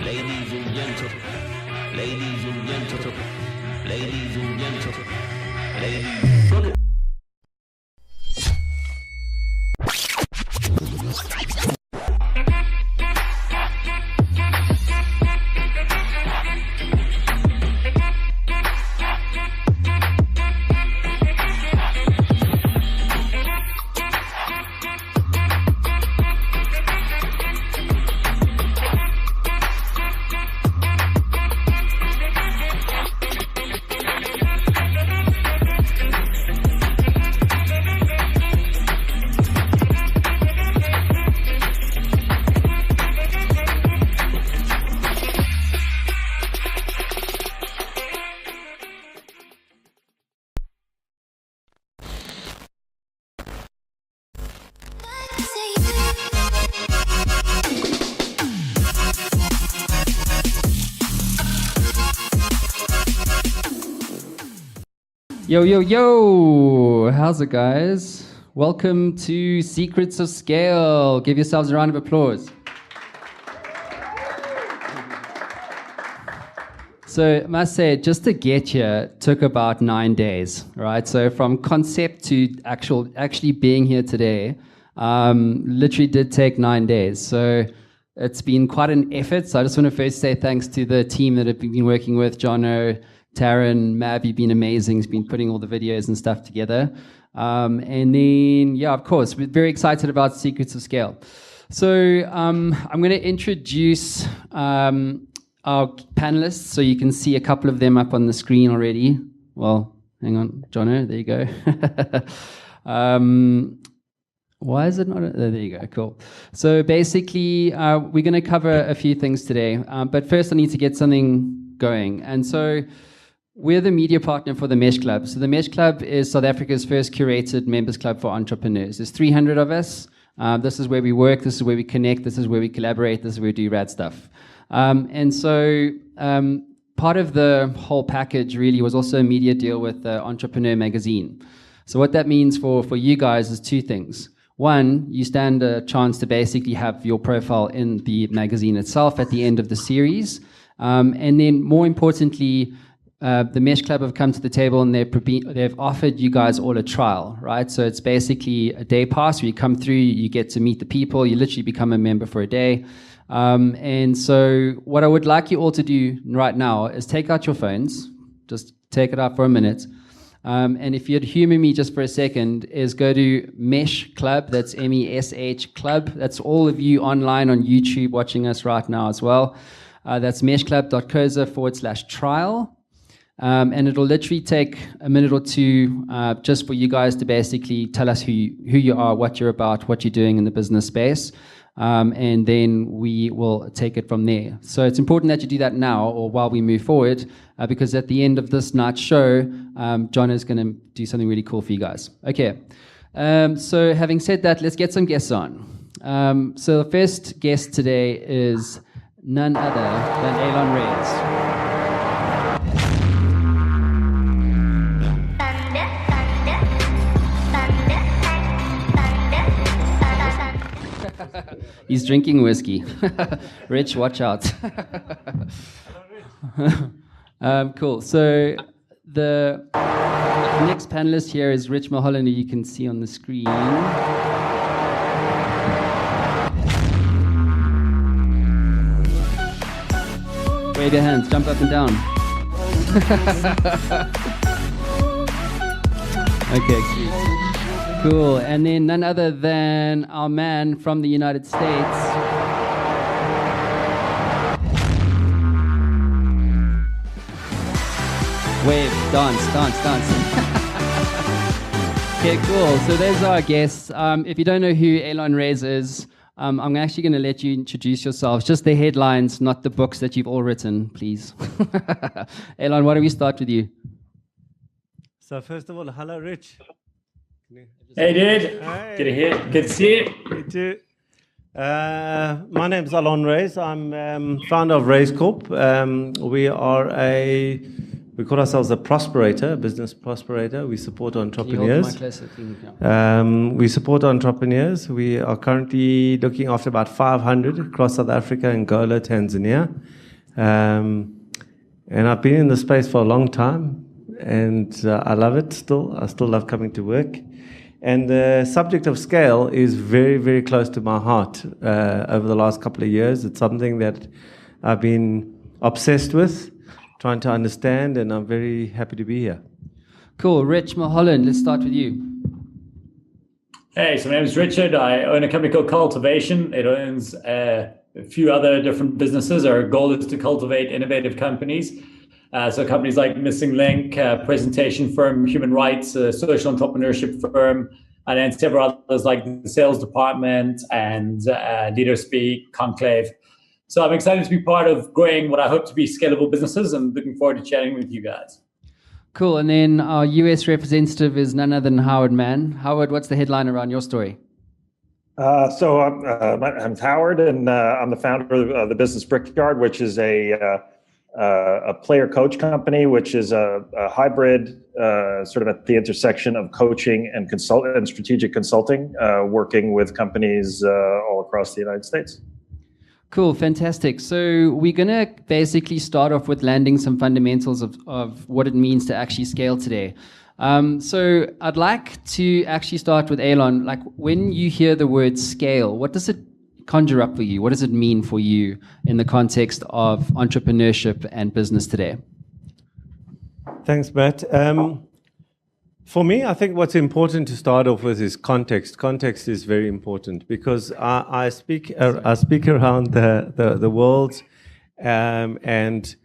Ladies and gentlemen, ladies and gentlemen, ladies and gentlemen, ladies. Yo, yo, yo! How's it, guys? Welcome to Secrets of Scale. Give yourselves a round of applause. So, I must say, just to get here took about 9 days, right? So, from concept to actually being here today, literally did take 9 days. So, it's been quite an effort. So, I just want to first say thanks to the team that I've been working with, Jono, Taryn, Mav, you've been amazing. He's been putting all the videos and stuff together. And then, yeah, of course, we're very excited about Secrets of Scale. So I'm going to introduce our panelists so you can see a couple of them up on the screen already. Well, hang on, Jono, there you go. Why is it not? There you go, cool. So basically, we're going to cover a few things today. But first, I need to get something going. And so we're the media partner for the Mesh Club. So the Mesh Club is South Africa's first curated members club for entrepreneurs. There's 300 of us. This is where we work. This is where we connect. This is where we collaborate. This is where we do rad stuff. And so part of the whole package really was also a media deal with Entrepreneur Magazine. So what that means for you guys is two things. One, you stand a chance to basically have your profile in the magazine itself at the end of the series. And then more importantly, the Mesh Club have come to the table and they've offered you guys all a trial, right? So it's basically a day pass where you come through, you get to meet the people, you literally become a member for a day. And so what I would like you all to do right now is take out your phones, just take it out for a minute. And if you'd humor me just for a second, is go to Mesh Club, that's MESH Club. That's all of you online on YouTube watching us right now as well. That's meshclub.coza/trial. And it'll literally take a minute or two just for you guys to basically tell us who you are, what you're about, what you're doing in the business space. And then we will take it from there. So it's important that you do that now or while we move forward, because at the end of this night's show, John is going to do something really cool for you guys. Okay. So having said that, let's get some guests on. So the first guest today is none other than Allon Raiz. He's drinking whiskey. Rich, watch out. Cool. So the next panelist here is Rich Mulholland, who you can see on the screen. Wave your hands, jump up and down. Okay, cute. Cool. And then none other than our man from the United States. Wave, dance. Okay, cool. So there's our guests. If you don't know who Allon Raiz is, I'm actually going to let you introduce yourselves. Just the headlines, not the books that you've all written, please. Allon, why don't we start with you? So first of all, hello, Rich. Hey, dude. Hi. Good to hear. Good to see you. You too. My name is Allon Raiz. I'm founder of RaizCorp. We are a We call ourselves a prosperator, a business prosperator. We support Can you hold the entrepreneurs. mic closer, please? Yeah. We support entrepreneurs. We are currently looking after about 500 across South Africa, Angola, Tanzania. And I've been in the space for a long time, and I love it still. I still love coming to work. And the subject of scale is very, very close to my heart over the last couple of years. It's something that I've been obsessed with, trying to understand, and I'm very happy to be here. Cool. Rich, Mulholland, let's start with you. Hey, so my name is Richard. I own a company called Cultivation. It owns a few other different businesses. Our goal is to cultivate innovative companies. So companies like Missing Link, presentation firm, human rights, social entrepreneurship firm, and then several others like the sales department and Leader Speak, Conclave. So I'm excited to be part of growing what I hope to be scalable businesses, and looking forward to chatting with you guys. Cool. And then our US representative is none other than Howard Mann. Howard, what's the headline around your story? So I'm Howard, and I'm the founder of the business Brickyard, which is a player coach company, which is a hybrid, sort of at the intersection of coaching and strategic consulting, working with companies all across the United States. Cool, fantastic. So we're going to basically start off with landing some fundamentals of what it means to actually scale today. So I'd like to actually start with Allon. Like, when you hear the word scale, what does it conjure up for you? What does it mean for you in the context of entrepreneurship and business today? Thanks, Matt. For me, I think what's important to start off with is context. Context is very important because I speak around the world, and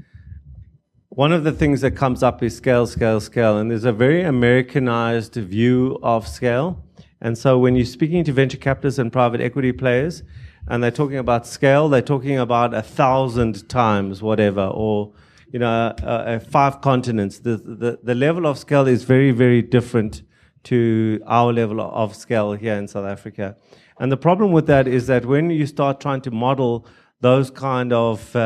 one of the things that comes up is scale, scale, scale, and there's a very Americanized view of scale. And so when you're speaking to venture capitalists and private equity players, and they're talking about scale, they're talking about 1,000 times whatever, or 5 continents. The level of scale is very, very different to our level of scale here in South Africa. And the problem with that is that when you start trying to model those kind of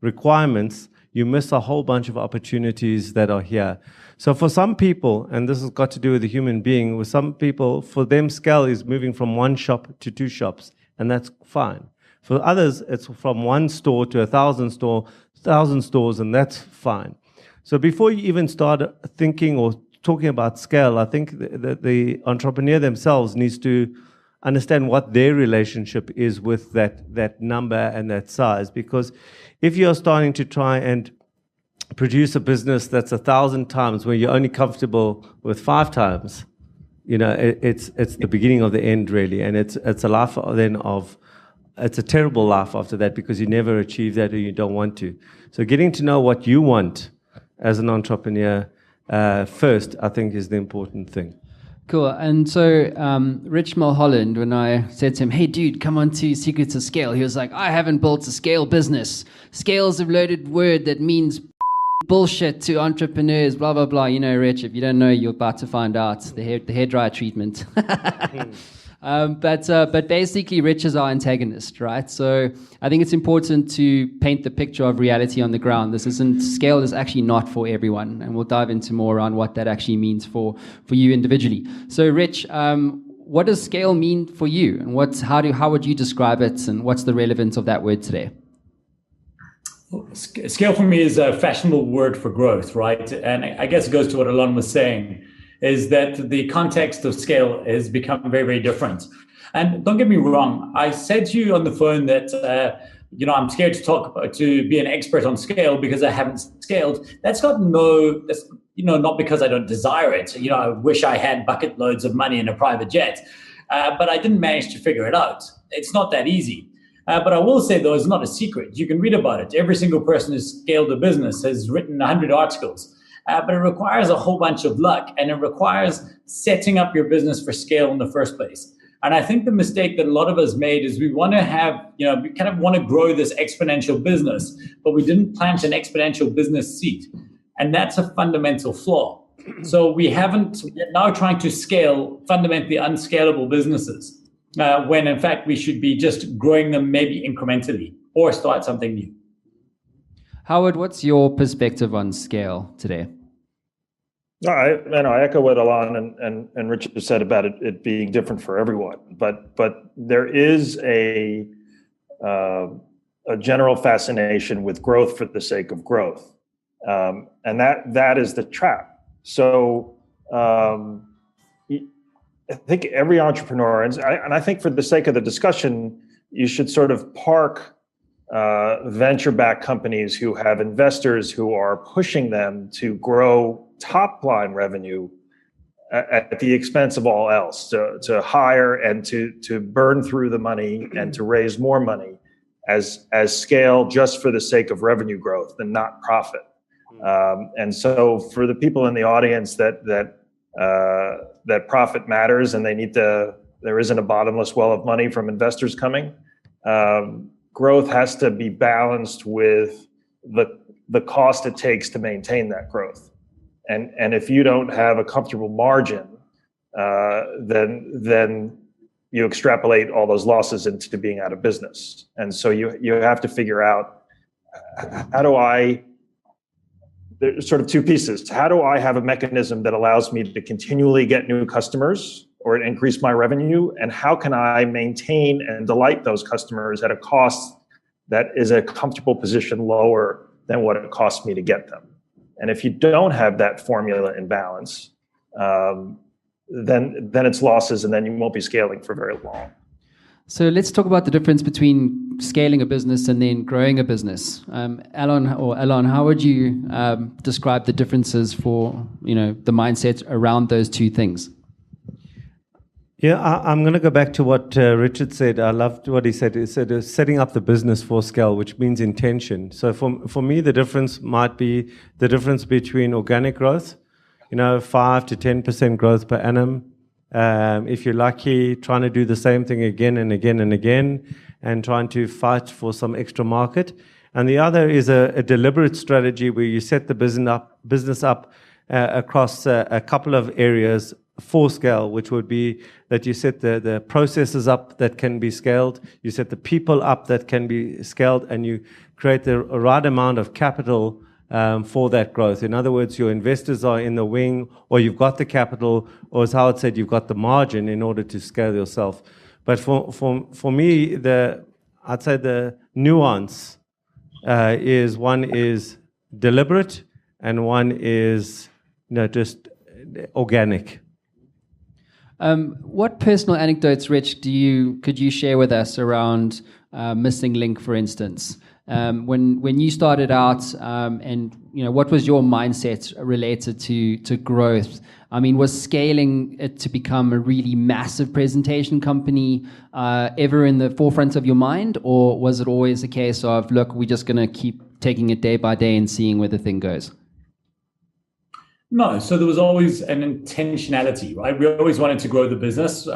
requirements, you miss a whole bunch of opportunities that are here. So for some people, and this has got to do with the human being, with some people, for them scale is moving from 1 shop to 2 shops, and that's fine. For others, it's from 1 store to 1,000 stores, and that's fine. So before you even start thinking or talking about scale, I think that the entrepreneur themselves needs to understand what their relationship is with that number and that size. Because if you're starting to try and produce a business that's 1,000 times where you're only comfortable with 5 times, it's the beginning of the end, really, and it's a life then of. It's a terrible life after that because you never achieve that or you don't want to. So getting to know what you want as an entrepreneur first, I think, is the important thing. Cool. And so Rich Mulholland, when I said to him, hey, dude, come on to Secrets of Scale, he was like, I haven't built a scale business. Scale is a loaded word that means bullshit to entrepreneurs, blah, blah, blah. Rich, if you don't know, you're about to find out the hairdryer treatment. But basically, Rich is our antagonist, right? So I think it's important to paint the picture of reality on the ground. Scale is actually not for everyone, and we'll dive into more around what that actually means for you individually. So, Rich, what does scale mean for you, and how would you describe it, and what's the relevance of that word today? Scale for me is a fashionable word for growth, right? And I guess it goes to what Allon was saying, is that the context of scale has become very, very different. And don't get me wrong, I said to you on the phone that I'm scared to be an expert on scale because I haven't scaled. That's not because I don't desire it. I wish I had bucket loads of money in a private jet, but I didn't manage to figure it out. It's not that easy. But I will say, though, it's not a secret. You can read about it. Every single person who's scaled a business has written 100 articles. But it requires a whole bunch of luck, and it requires setting up your business for scale in the first place. And I think the mistake that a lot of us made is we want to have, we kind of want to grow this exponential business, but we didn't plant an exponential business seed. And that's a fundamental flaw. So we're now trying to scale fundamentally unscalable businesses, when in fact we should be just growing them maybe incrementally or start something new. Howard, what's your perspective on scale today? No, I echo what Allon and Richard said about it being different for everyone. But there is a general fascination with growth for the sake of growth, and that is the trap. So I think every entrepreneur, and I think for the sake of the discussion, you should sort of park venture-backed companies who have investors who are pushing them to grow top-line revenue at the expense of all else, to hire and to burn through the money and to raise more money as scale just for the sake of revenue growth and not profit. And so for the people in the audience that profit matters and there isn't a bottomless well of money from investors coming, growth has to be balanced with the cost it takes to maintain that growth. And if you don't have a comfortable margin, then you extrapolate all those losses into being out of business. And so you have to figure out, there's sort of two pieces. How do I have a mechanism that allows me to continually get new customers or increase my revenue? And how can I maintain and delight those customers at a cost that is a comfortable position lower than what it costs me to get them? And if you don't have that formula in balance, then it's losses, and then you won't be scaling for very long. So let's talk about the difference between scaling a business and then growing a business. Allon, how would you describe the differences for the mindset around those two things? Yeah, I'm going to go back to what Richard said. I loved what he said. He said setting up the business for scale, which means intention. So for me, the difference might be the difference between organic growth, 5 to 10% growth per annum. If you're lucky, trying to do the same thing again and again and again, and trying to fight for some extra market. And the other is a deliberate strategy where you set the business up across a couple of areas for scale, which would be that you set the processes up that can be scaled, you set the people up that can be scaled, and you create the right amount of capital for that growth. In other words, your investors are in the wing, or you've got the capital, or as Howard said, you've got the margin in order to scale yourself. But for me, I'd say the nuance is one is deliberate and one is just organic. What personal anecdotes, Rich, could you share with us around Missing Link, for instance? When you started out, and what was your mindset related to growth? I mean, was scaling it to become a really massive presentation company ever in the forefront of your mind, or was it always a case of, look, we're just going to keep taking it day by day and seeing where the thing goes? No, so there was always an intentionality, right? We always wanted to grow the business.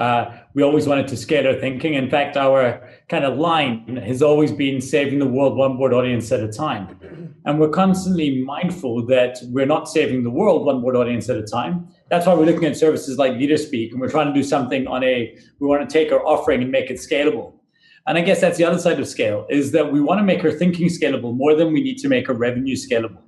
We always wanted to scale our thinking. In fact, our kind of line has always been saving the world one board audience at a time. And we're constantly mindful that we're not saving the world one board audience at a time. That's why we're looking at services like LeaderSpeak, and we're trying to do something we want to take our offering and make it scalable. And I guess that's the other side of scale, is that we want to make our thinking scalable more than we need to make our revenue scalable.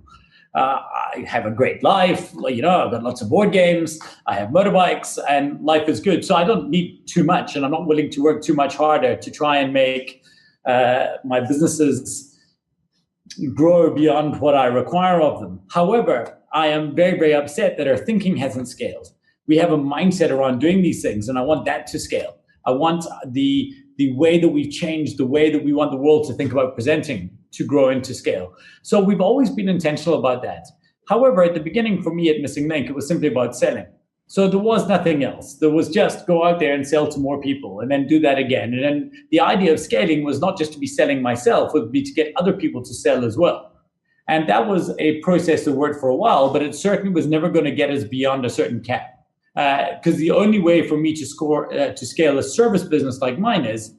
I have a great life, I've got lots of board games, I have motorbikes, and life is good. So I don't need too much, and I'm not willing to work too much harder to try and make my businesses grow beyond what I require of them. However, I am very, very upset that our thinking hasn't scaled. We have a mindset around doing these things, and I want that to scale. I want the way that we've changed, the way that we want the world to think about presenting, to grow into scale. So we've always been intentional about that. However, at the beginning for me at Missing Link, it was simply about selling. So there was nothing else. There was just go out there and sell to more people and then do that again. And then the idea of scaling was not just to be selling myself, it would be to get other people to sell as well. And that was a process that worked for a while, but it certainly was never going to get us beyond a certain cap. Because the only way for me to scale a service business like mine is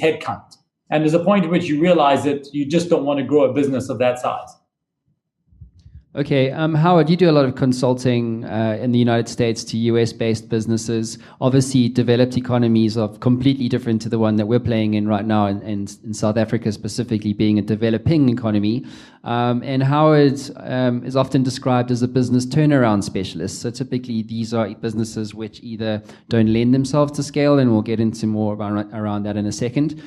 headcount. And there's a point at which you realize that you just don't want to grow a business of that size. Okay, Howard, you do a lot of consulting in the United States to US-based businesses. Obviously, developed economies are completely different to the one that we're playing in right now, in South Africa specifically being a developing economy. And Howard is often described as a business turnaround specialist. So typically, these are businesses which either don't lend themselves to scale, and we'll get into more around that in a second,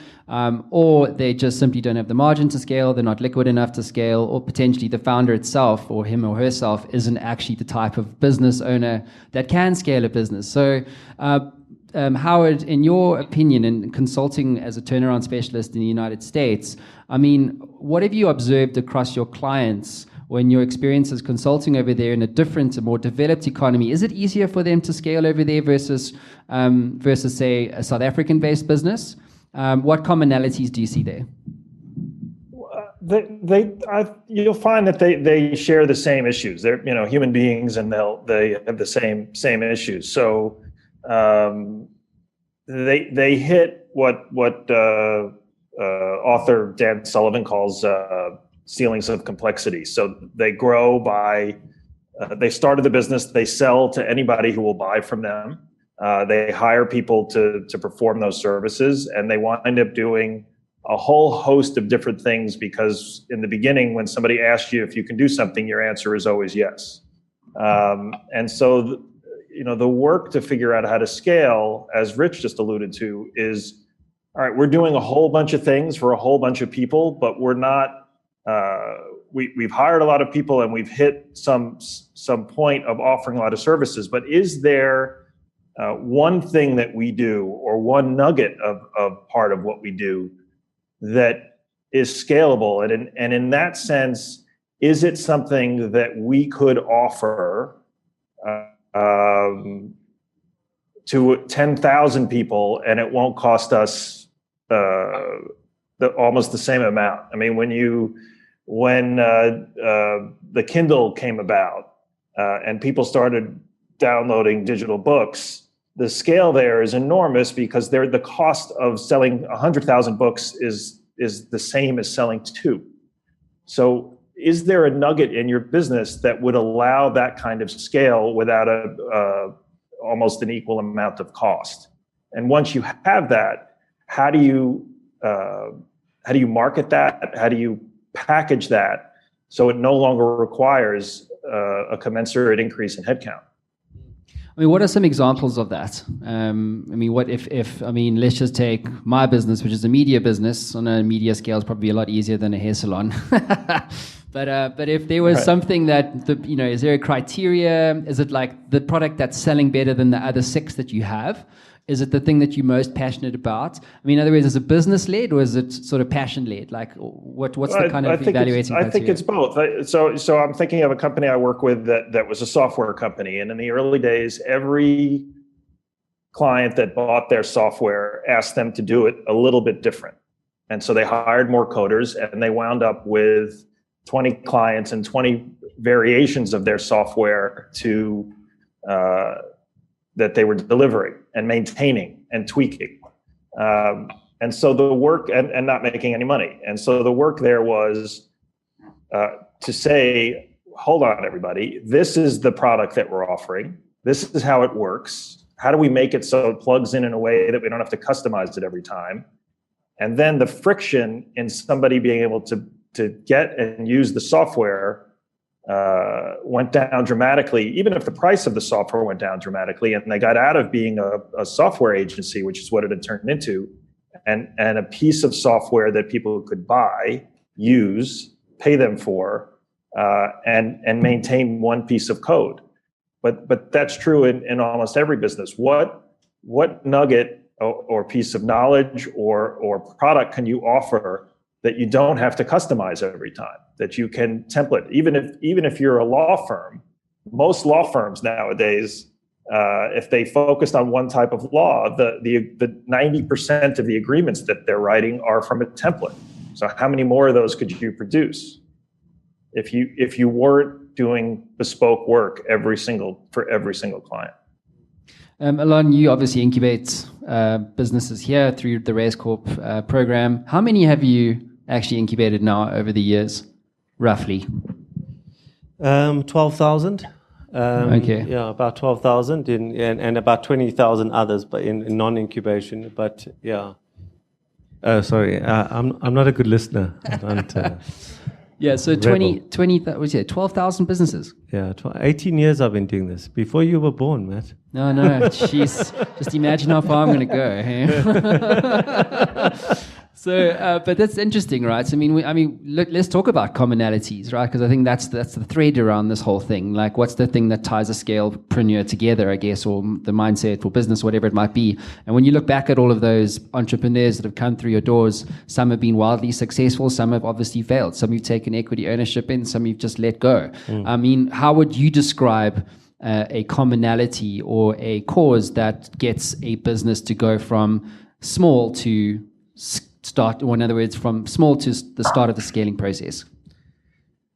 or they just simply don't have the margin to scale, they're not liquid enough to scale, or potentially the founder itself or him or herself isn't actually the type of business owner that can scale a business. So Howard, in your opinion, in consulting as a turnaround specialist in the United States, I mean, what have you observed across your clients when your experience as consulting over there in a different, a more developed economy? Is it easier for them to scale over there versus say, a South African-based business? What commonalities do you see there? You'll find that they share the same issues. They're human beings, and they have the same issues. So they hit what author Dan Sullivan calls ceilings of complexity. So they grow by they started the business, they sell to anybody who will buy from them. They hire people to perform those services, and they wind up doing a whole host of different things, because in the beginning, when somebody asks you if you can do something, your answer is always yes. And so, the work to figure out how to scale, as Rich just alluded to, is, all right, we're doing a whole bunch of things for a whole bunch of people, but we're not, we've hired a lot of people and we've hit some point of offering a lot of services, but is there one thing that we do, or one nugget of part of what we do, that is scalable? And in that sense, is it something that we could offer to 10,000 people, and it won't cost us almost the same amount? I mean, when the Kindle came about and people started downloading digital books, the scale there is enormous, because the cost of selling 100,000 books is the same as selling 2. So is there a nugget in your business that would allow that kind of scale without almost an equal amount of cost? And once you have that, how do you market that? How do you package that so it no longer requires a commensurate increase in headcount? I mean, what are some examples of that? I mean, let's just take my business, which is a media business. On a media scale, is probably a lot easier than a hair salon. But if there was something that, is there a criteria? Is it like the product that's selling better than the other 6 that you have? Is it the thing that you're most passionate about? I mean, in other words, is it business-led, or is it sort of passion-led? Like, what's the kind of evaluating criteria? I think it's both. So I'm thinking of a company I work with that was a software company. And in the early days, every client that bought their software asked them to do it a little bit different. And so they hired more coders, and they wound up with 20 clients and 20 variations of their software that they were delivering and maintaining and tweaking. And so the work, and not making any money. And so the work there was to say, hold on, everybody, this is the product that we're offering. This is how it works. How do we make it so it plugs in a way that we don't have to customize it every time? And then the friction in somebody being able to get and use the software went down dramatically, even if the price of the software went down dramatically, and they got out of being a software agency, which is what it had turned into, and a piece of software that people could buy, use, pay them for, and maintain one piece of code. But that's true in almost every business. What nugget or piece of knowledge or product can you offer that you don't have to customize every time, that you can template? Even if you're a law firm, most law firms nowadays, if they focused on one type of law, the 90% of the agreements that they're writing are from a template. So how many more of those could you produce if you weren't doing bespoke work for every single client? Allon, you obviously incubate businesses here through the RaizCorp program. How many have you actually incubated now over the years, roughly? 12,000. Okay. Yeah, about 12,000 and about 20,000 others, but in non-incubation. But yeah. Sorry, I'm not a good listener. I don't, Yeah, so Rebel. 12,000 businesses. yeah, 18 years I've been doing this. Before you were born, Matt. No, jeez. Just imagine how far I'm going to go. Hey? So, but that's interesting, right? So, look, let's talk about commonalities, right? Because I think that's the thread around this whole thing. Like, what's the thing that ties a scalepreneur together, I guess, or the mindset or business, whatever it might be. And when you look back at all of those entrepreneurs that have come through your doors, some have been wildly successful, some have obviously failed, some you've taken equity ownership in, some you've just let go. How would you describe a commonality or a cause that gets a business to go from small to start, or in other words, from small to the start of the scaling process?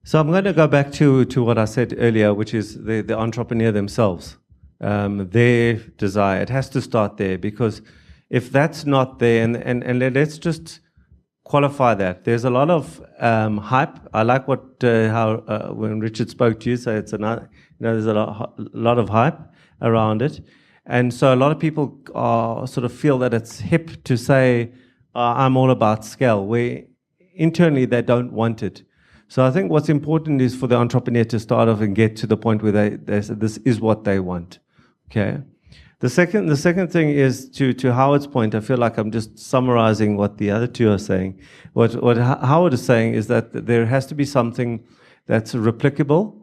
So I'm going to go back to what I said earlier, which is the entrepreneur themselves, their desire. It has to start there, because if that's not there, and let's just qualify that. There's a lot of hype. I like how when Richard spoke to you, so it's there's a lot of hype around it, and so a lot of people sort of feel that it's hip to say, I'm all about scale, where internally they don't want it. So I think what's important is for the entrepreneur to start off and get to the point where they say this is what they want. Okay. The second thing is to Howard's point. I feel like I'm just summarizing what the other two are saying. What Howard is saying is that there has to be something that's replicable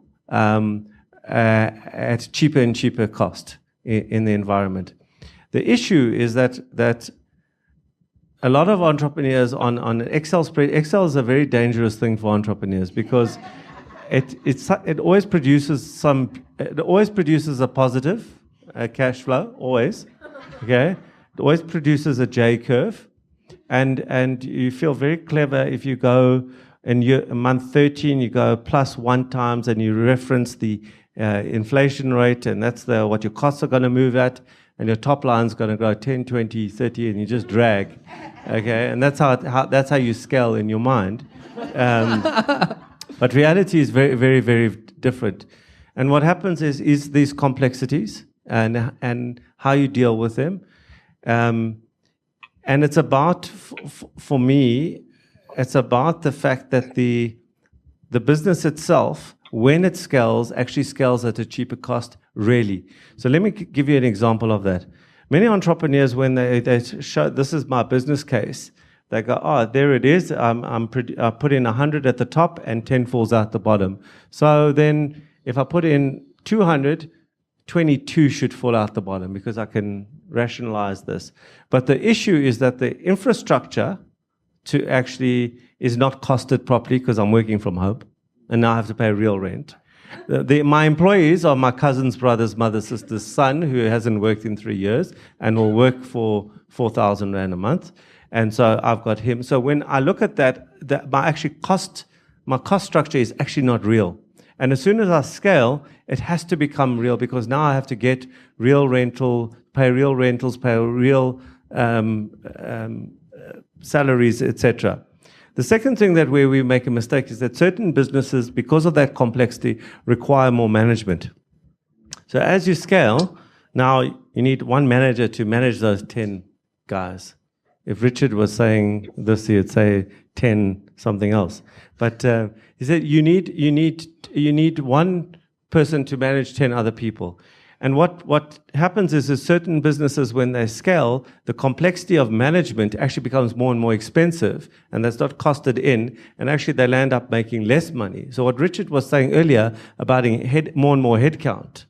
at cheaper and cheaper cost in the environment. The issue is that a lot of entrepreneurs on an Excel spreadsheet. Excel is a very dangerous thing for entrepreneurs, because it always produces a positive cash flow, always. Okay, it always produces a J curve, and you feel very clever if you go in month 13 you go +1 times and you reference the inflation rate, and that's what your costs are going to move at. And your top line's going to grow 10, 20, 30, and you just drag, okay? And that's how you scale in your mind. But reality is very, very, very different. And what happens is these complexities and how you deal with them. And it's about, for me, it's about the fact that the business itself, when it scales, actually scales at a cheaper cost, really. So let me give you an example of that. Many entrepreneurs, when they show, this is my business case, they go, oh, there it is. I put in 100 at the top and 10 falls out the bottom. So then if I put in 200, 22 should fall out the bottom, because I can rationalize this. But the issue is that the infrastructure to actually is not costed properly, because I'm working from home. And now I have to pay real rent. My employees are my cousin's brother's mother's sister's son, who hasn't worked in 3 years and will work for 4,000 Rand a month. And so I've got him. So when I look at that my cost structure is actually not real. And as soon as I scale, it has to become real, because now I have to get real rental, pay real rentals, pay real salaries, etc. The second thing that where we make a mistake is that certain businesses, because of that complexity, require more management. So as you scale, now you need one manager to manage those 10 guys. If Richard was saying this, he would say 10 something else. But he said you need one person to manage 10 other people. And what happens is certain businesses, when they scale, the complexity of management actually becomes more and more expensive, and that's not costed in, and actually they'll end up making less money. So what Richard was saying earlier about more and more headcount,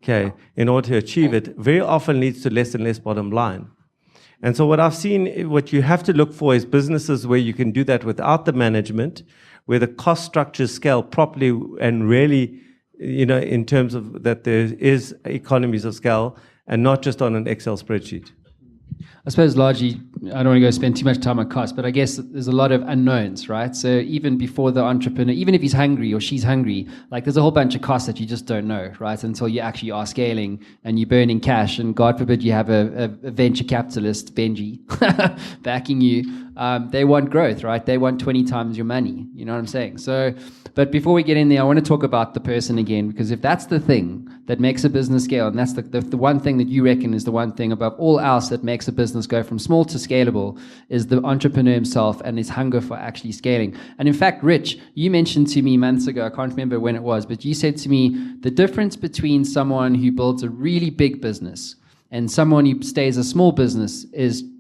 okay, in order to achieve it, very often leads to less and less bottom line. And so what I've seen, what you have to look for is businesses where you can do that without the management, where the cost structures scale properly and really, in terms of that there is economies of scale and not just on an Excel spreadsheet. I suppose largely, I don't want to go spend too much time on cost, but I guess there's a lot of unknowns, right? So even before the entrepreneur, even if he's hungry or she's hungry, like there's a whole bunch of costs that you just don't know, right? Until you actually are scaling and you're burning cash, and God forbid you have a venture capitalist, Benji, backing you. They want growth, right? They want 20 times your money. You know what I'm saying? So, but before we get in there, I want to talk about the person again, because if that's the thing that makes a business scale, and that's the one thing that you reckon is the one thing above all else that makes a business go from small to scalable, is the entrepreneur himself and his hunger for actually scaling. And in fact, Rich, you mentioned to me months ago, I can't remember when it was, but you said to me, the difference between someone who builds a really big business and someone who stays a small business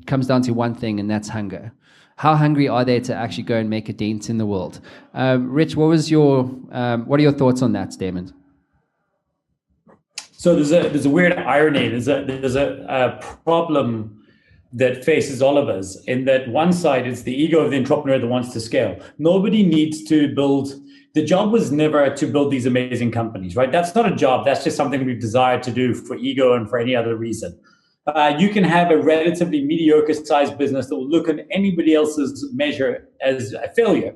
comes down to one thing, and that's hunger. How hungry are they to actually go and make a dent in the world? Rich, what are your thoughts on that statement? So there's a weird irony. There's a problem that faces all of us, in that one side is the ego of the entrepreneur that wants to scale. Nobody needs to build. The job was never to build these amazing companies, right? That's not a job. That's just something we've desired to do for ego and for any other reason. You can have a relatively mediocre sized business that will look at anybody else's measure as a failure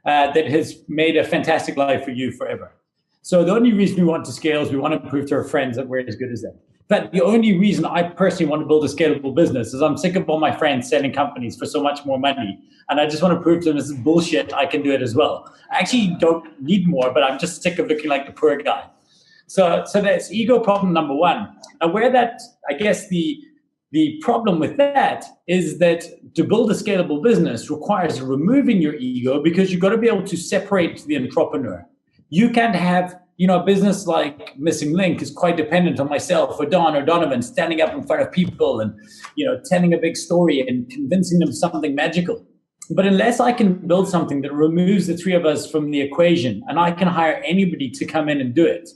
that has made a fantastic life for you forever. So the only reason we want to scale is we want to prove to our friends that we're as good as them. But the only reason I personally want to build a scalable business is I'm sick of all my friends selling companies for so much more money. And I just want to prove to them this is bullshit. I can do it as well. I actually don't need more, but I'm just sick of looking like the poor guy. So that's ego problem number one. And where that, I guess the problem with that is that to build a scalable business requires removing your ego, because you've got to be able to separate the entrepreneur. You can't have, a business like Missing Link is quite dependent on myself or Don or Donovan standing up in front of people and, telling a big story and convincing them something magical. But unless I can build something that removes the three of us from the equation and I can hire anybody to come in and do it,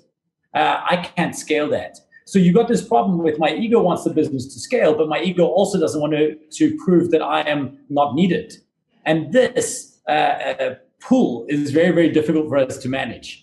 I can't scale that. So you got this problem with my ego wants the business to scale, but my ego also doesn't want to prove that I am not needed. And this pool is very, very difficult for us to manage.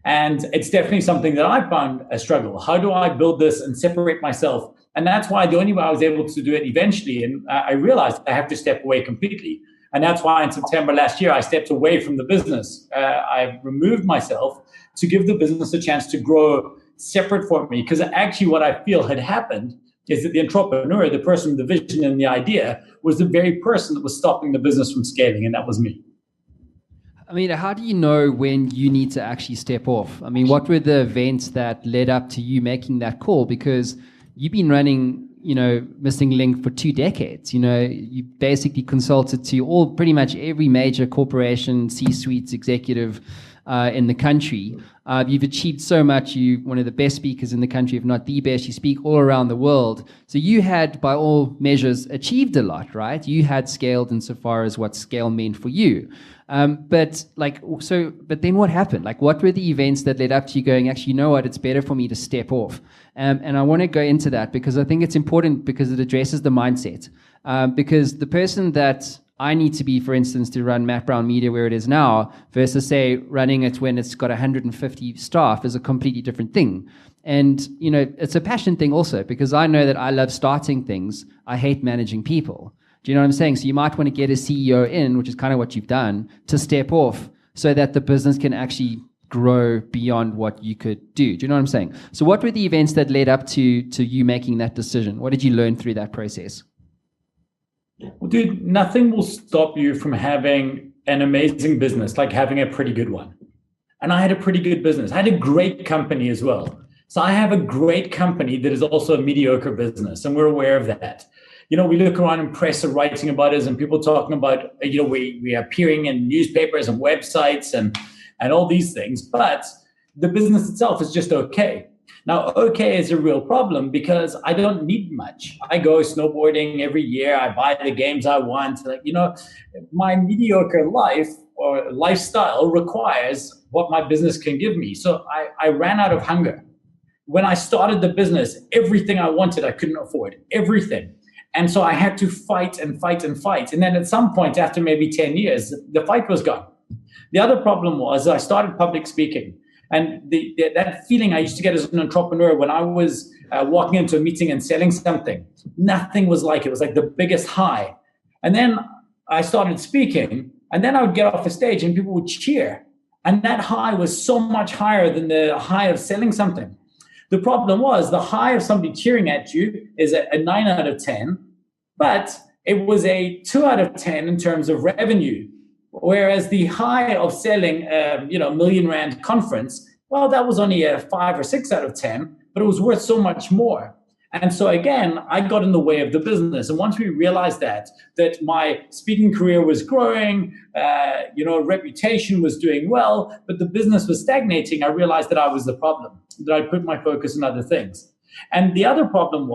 And it's definitely something that I found a struggle. How do I build this and separate myself? And that's why the only way I was able to do it eventually, and I realized I have to step away completely. And that's why in September last year, I stepped away from the business. I removed myself to give the business a chance to grow separate for me. Because actually what I feel had happened is that the entrepreneur, the person with the vision and the idea, was the very person that was stopping the business from scaling, and that was me. I mean, how do you know when you need to actually step off? I mean, what were the events that led up to you making that call? Because you've been running, Missing Link for 2 decades. You basically consulted to pretty much every major corporation, C-suite executive in the country. You've achieved so much. You're one of the best speakers in the country, if not the best. You speak all around the world. So you had, by all measures, achieved a lot, right? You had scaled insofar as what scale meant for you. But then what happened? Like, what were the events that led up to you going, actually, you know what, it's better for me to step off? And I want to go into that because I think it's important, because it addresses the mindset. Because the person that I need to be, for instance, to run Matt Brown Media where it is now versus, say, running it when it's got 150 staff is a completely different thing. And, it's a passion thing also, because I know that I love starting things. I hate managing people. Do you know what I'm saying? So you might want to get a CEO in, which is kind of what you've done, to step off so that the business can actually grow beyond what you could do. Do you know what I'm saying? So what were the events that led up to you making that decision? What did you learn through that process? Well, dude, nothing will stop you from having an amazing business, like having a pretty good one. And I had a pretty good business. I had a great company as well. So I have a great company that is also a mediocre business, and we're aware of that. We look around and press are writing about us and people talking about, we are appearing in newspapers and websites and all these things, but the business itself is just okay. Now, okay is a real problem because I don't need much. I go snowboarding every year. I buy the games I want. My mediocre life or lifestyle requires what my business can give me. So I ran out of hunger. When I started the business, everything I wanted, I couldn't afford. Everything. And so I had to fight and fight and fight. And then at some point, after maybe 10 years, the fight was gone. The other problem was I started public speaking. And that feeling I used to get as an entrepreneur when I was walking into a meeting and selling something, nothing was like it. It was like the biggest high. And then I started speaking, and then I would get off the stage and people would cheer. And that high was so much higher than the high of selling something. The problem was the high of somebody cheering at you is a 9 out of 10, but it was a 2 out of 10 in terms of revenue. Whereas the high of selling, million rand conference, well, that was only a 5 or 6 out of 10, but it was worth so much more. And so again, I got in the way of the business. And once we realized that my speaking career was growing, reputation was doing well, but the business was stagnating, I realized that I was the problem, that I put my focus on other things. And the other problem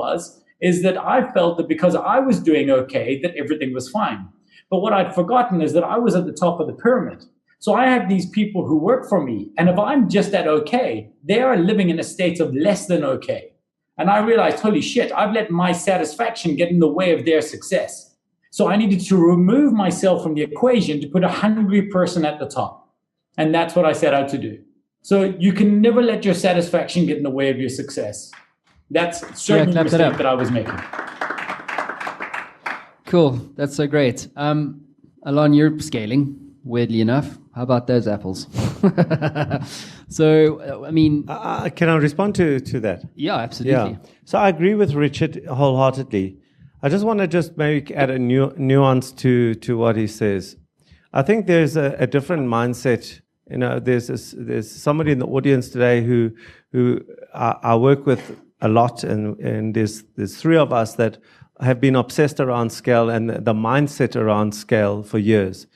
is that I felt that because I was doing okay, that everything was fine. But what I'd forgotten is that I was at the top of the pyramid. So I have these people who work for me. And if I'm just at okay, they are living in a state of less than okay. And I realized, holy shit, I've let my satisfaction get in the way of their success. So I needed to remove myself from the equation to put a hungry person at the top. And that's what I set out to do. So you can never let your satisfaction get in the way of your success. That's certainly the mistake that I was making. Cool. That's so great. Allon, you're scaling, weirdly enough. How about those apples? So, I mean... can I respond to that? Yeah, absolutely. Yeah. So I agree with Richard wholeheartedly. I just want to maybe add a nuance to what he says. I think there's a different mindset. There's somebody in the audience today who I work with a lot, and there's 3 of us that have been obsessed around scale and the mindset around scale for years.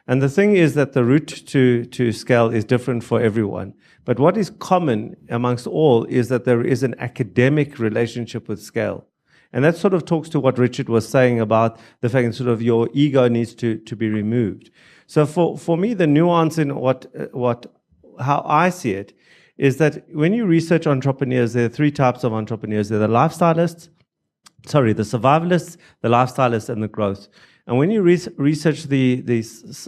And the thing is that the route to scale is different for everyone. But what is common amongst all is that there is an academic relationship with scale. And that sort of talks to what Richard was saying about the fact that sort of your ego needs to be removed. So for me, the nuance in how I see it is that when you research entrepreneurs, there are 3 types of entrepreneurs. They're the survivalists, the lifestylists, and the growth. And when you research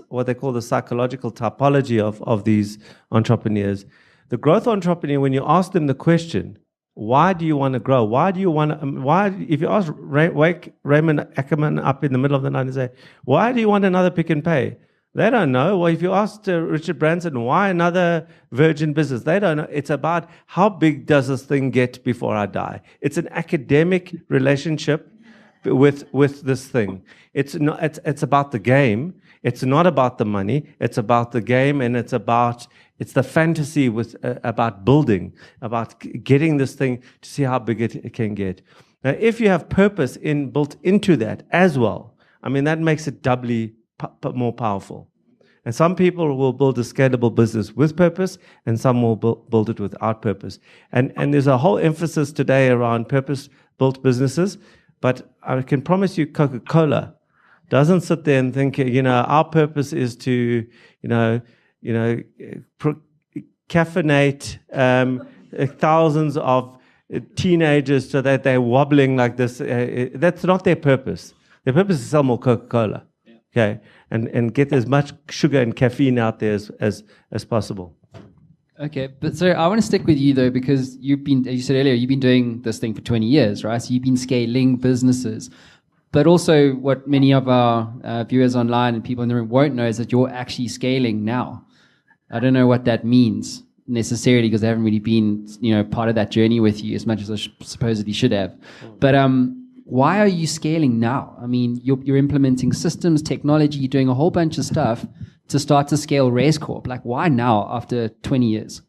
what they call the psychological typology of these entrepreneurs, the growth entrepreneur, when you ask them the question, why do you want to grow? If you ask Raymond Ackerman up in the middle of the night and say, why do you want another Pick and Pay? They don't know. Well, if you asked Richard Branson, why another Virgin business? They don't know. It's about how big does this thing get before I die? It's an academic relationship with this thing. It's about the game. It's not about the money. It's about the game, and it's the fantasy about building, about getting this thing to see how big it can get. Now, if you have purpose built into that as well, I mean, that makes it doubly more powerful. And some people will build a scalable business with purpose, and some will build it without purpose. And there's a whole emphasis today around purpose-built businesses. But I can promise you, Coca-Cola doesn't sit there and think, our purpose is to, caffeinate thousands of teenagers so that they're wobbling like this. That's not their purpose. Their purpose is to sell more Coca-Cola, okay, and get as much sugar and caffeine out there as possible. Okay, but so I want to stick with you though, because you've been, as you said earlier, you've been doing this thing for 20 years, right? So you've been scaling businesses. But also what many of our viewers online and people in the room won't know is that you're actually scaling now. I don't know what that means necessarily, because I haven't really been, part of that journey with you as much as I supposedly should have. But why are you scaling now? I mean, you're implementing systems, technology, you're doing a whole bunch of stuff to start to scale RaizCorp. Like, why now after 20 years?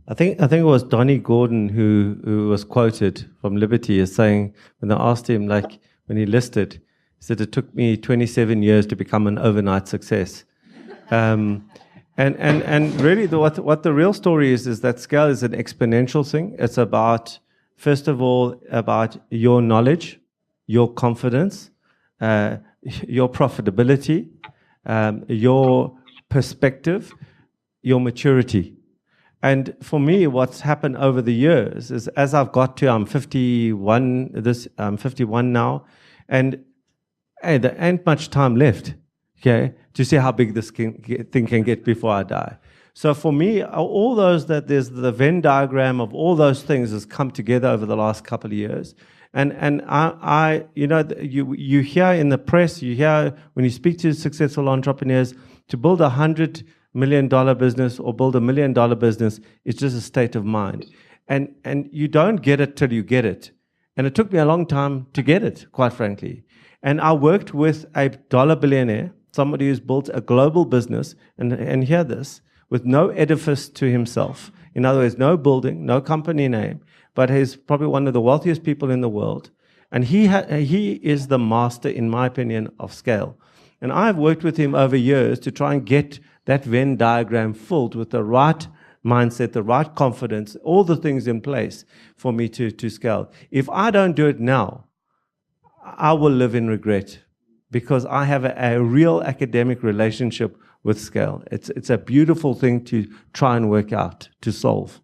I think it was Donnie Gordon who was quoted from Liberty as saying, when they asked him, like, when he listed, he said, it took me 27 years to become an overnight success. And really what the real story is that scale is an exponential thing. It's about, first of all, about your knowledge, your confidence, your profitability, your perspective, your maturity. And for me, what's happened over the years is, as I've got to, I'm 51 now, and there ain't much time left, okay, to see how big this thing can get before I die. So for me, all those there's the Venn diagram of all those things has come together over the last couple of years. And I you hear in the press, you hear when you speak to successful entrepreneurs, to build $100 million business or build $1 million business, it's just a state of mind. And you don't get it till you get it. And it took me a long time to get it, quite frankly. And I worked with a dollar billionaire, somebody who's built a global business, and hear this, with no edifice to himself. In other words, no building, no company name, but he's probably one of the wealthiest people in the world. And he is the master, in my opinion, of scale. And I've worked with him over years to try and get that Venn diagram filled with the right mindset, the right confidence, all the things in place for me to scale. If I don't do it now, I will live in regret, because I have a real academic relationship with scale. It's a beautiful thing to try and work out, to solve.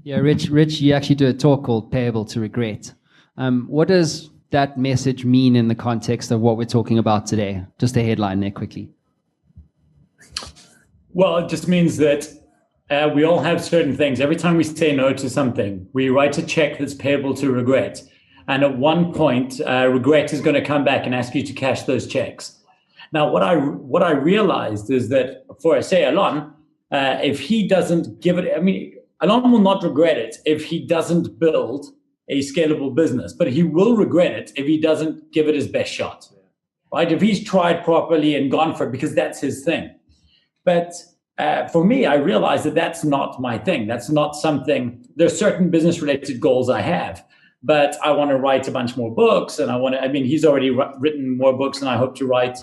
Yeah, Rich, you actually do a talk called Payable to Regret. What does that message mean in the context of what we're talking about today? Just a headline there quickly. Well, it just means that we all have certain things. Every time we say no to something, we write a check that's payable to regret. And at one point, regret is going to come back and ask you to cash those checks. Now, what I realized is that for, say, Allon, if he doesn't give it, Allon will not regret it if he doesn't build a scalable business, but he will regret it if he doesn't give it his best shot, right? If he's tried properly and gone for it, because that's his thing. But for me, I realized that that's not my thing. That's not something, there's certain business-related goals I have, but I want to write a bunch more books, and he's already written more books than I hope to write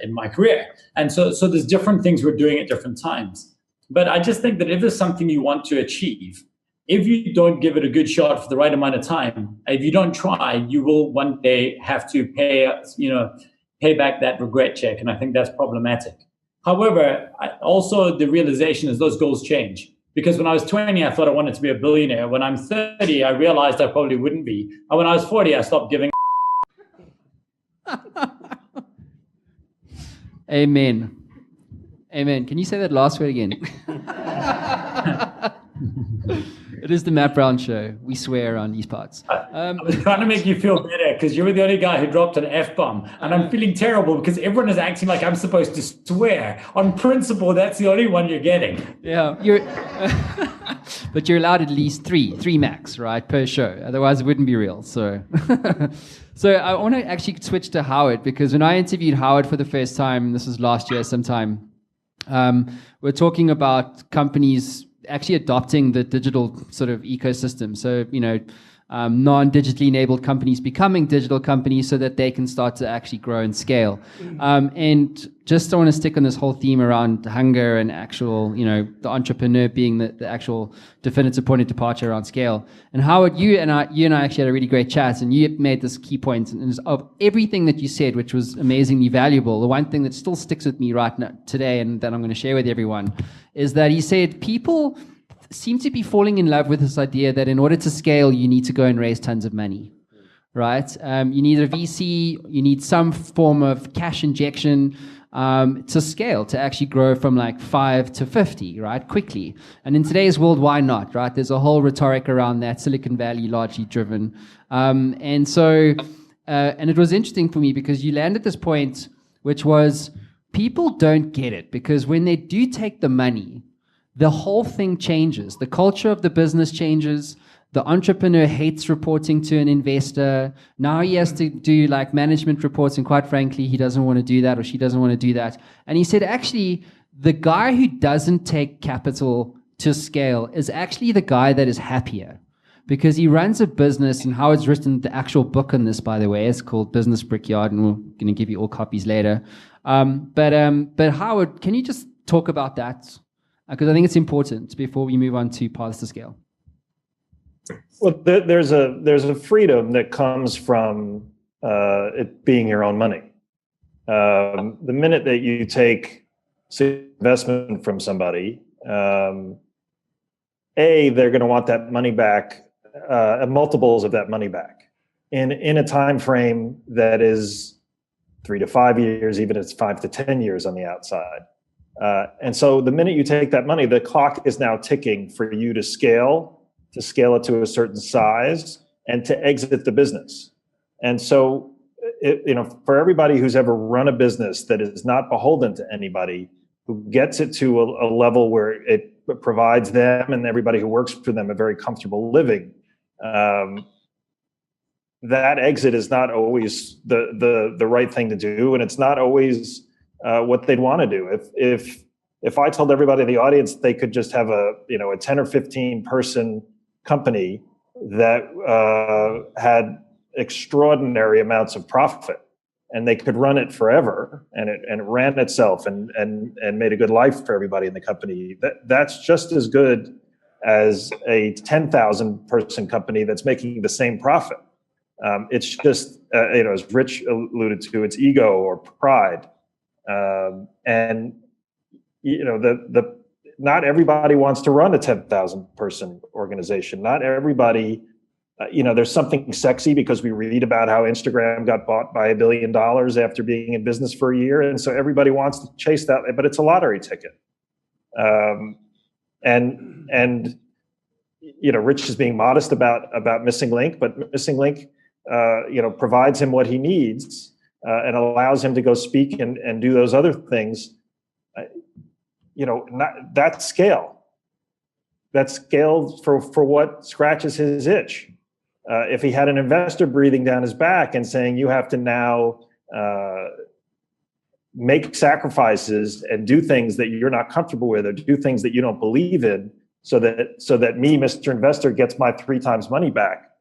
in my career. And so there's different things we're doing at different times. But I just think that if there's something you want to achieve, if you don't give it a good shot for the right amount of time, if you don't try, you will one day have to pay back that regret check. And I think that's problematic. However, also the realization is those goals change. Because when I was 20, I thought I wanted to be a billionaire. When I'm 30, I realized I probably wouldn't be. And when I was 40, I stopped giving. Amen. Amen. Can you say that last word again? It is the Matt Brown Show. We swear on these parts. I was trying to make you feel better because you were the only guy who dropped an F-bomb. And I'm feeling terrible because everyone is acting like I'm supposed to swear. On principle, that's the only one you're getting. Yeah, but you're allowed at least three max, right, per show. Otherwise, it wouldn't be real. So, so I want to actually switch to Howard, because when I interviewed Howard for the first time, this was last year sometime, we're talking about companies actually adopting the digital sort of ecosystem. So, non-digitally enabled companies becoming digital companies so that they can start to actually grow and scale. And just I want to stick on this whole theme around hunger and actual, the entrepreneur being the actual definitive point of departure around scale. And Howard, you and I actually had a really great chat, and you made this key point. And of everything that you said, which was amazingly valuable, the one thing that still sticks with me right now today, and that I'm going to share with everyone, is that he said people seem to be falling in love with this idea that in order to scale, you need to go and raise tons of money, right? You need a VC, you need some form of cash injection to scale, to actually grow from like 5 to 50, right, quickly. And in today's world, why not, right? There's a whole rhetoric around that, Silicon Valley largely driven. And it was interesting for me because you landed this point, which was people don't get it, because when they do take the money, the whole thing changes. The culture of the business changes. The entrepreneur hates reporting to an investor. Now he has to do like management reports, and quite frankly, he doesn't want to do that, or she doesn't want to do that. And he said, actually, the guy who doesn't take capital to scale is actually the guy that is happier, because he runs a business. And Howard's written the actual book on this, by the way. It's called Business Brickyard, and we're going to give you all copies later. But Howard, can you just talk about that? Because I think it's important before we move on to paths to scale. Well, there's a freedom that comes from it being your own money. The minute that you take investment from somebody, they're going to want that money back, multiples of that money back, in a time frame that is 3 to 5 years, even if it's 5 to 10 years on the outside. And so the minute you take that money, the clock is now ticking for you to scale it to a certain size and to exit the business. And so, for everybody who's ever run a business that is not beholden to anybody, who gets it to a level where it provides them and everybody who works for them a very comfortable living, that exit is not always the right thing to do, and it's not always what they'd want to do. If I told everybody in the audience they could just have a 10 or 15 person company that had extraordinary amounts of profit, and they could run it forever, and it ran itself and made a good life for everybody in the company, that's just as good as a 10,000 person company that's making the same profit. It's just, as Rich alluded to, it's ego or pride. And not everybody wants to run a 10,000 person organization. Not everybody, there's something sexy because we read about how Instagram got bought by $1 billion after being in business for a year. And so everybody wants to chase that, but it's a lottery ticket. And Rich is being modest about Missing Link, but Missing Link, provides him what he needs and allows him to go speak and do those other things. That's scale. That's scale for what scratches his itch. If he had an investor breathing down his back and saying, you have to now make sacrifices and do things that you're not comfortable with, or do things that you don't believe in, so that me, Mr. Investor, gets my 3 times money back.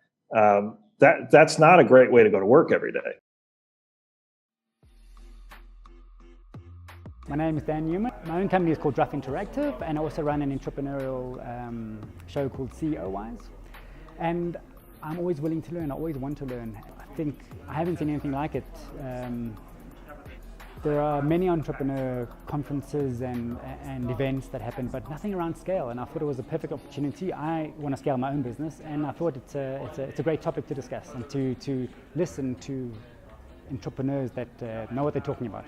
That's not a great way to go to work every day. My name is Dan Newman. My own company is called Druff Interactive, and I also run an entrepreneurial show called CEO Wise. And I'm always willing to learn. I always want to learn. I think I haven't seen anything like it. There are many entrepreneur conferences and events that happen, but nothing around scale. And I thought it was a perfect opportunity. I want to scale my own business, and I thought it's a great topic to discuss and to listen to entrepreneurs that know what they're talking about.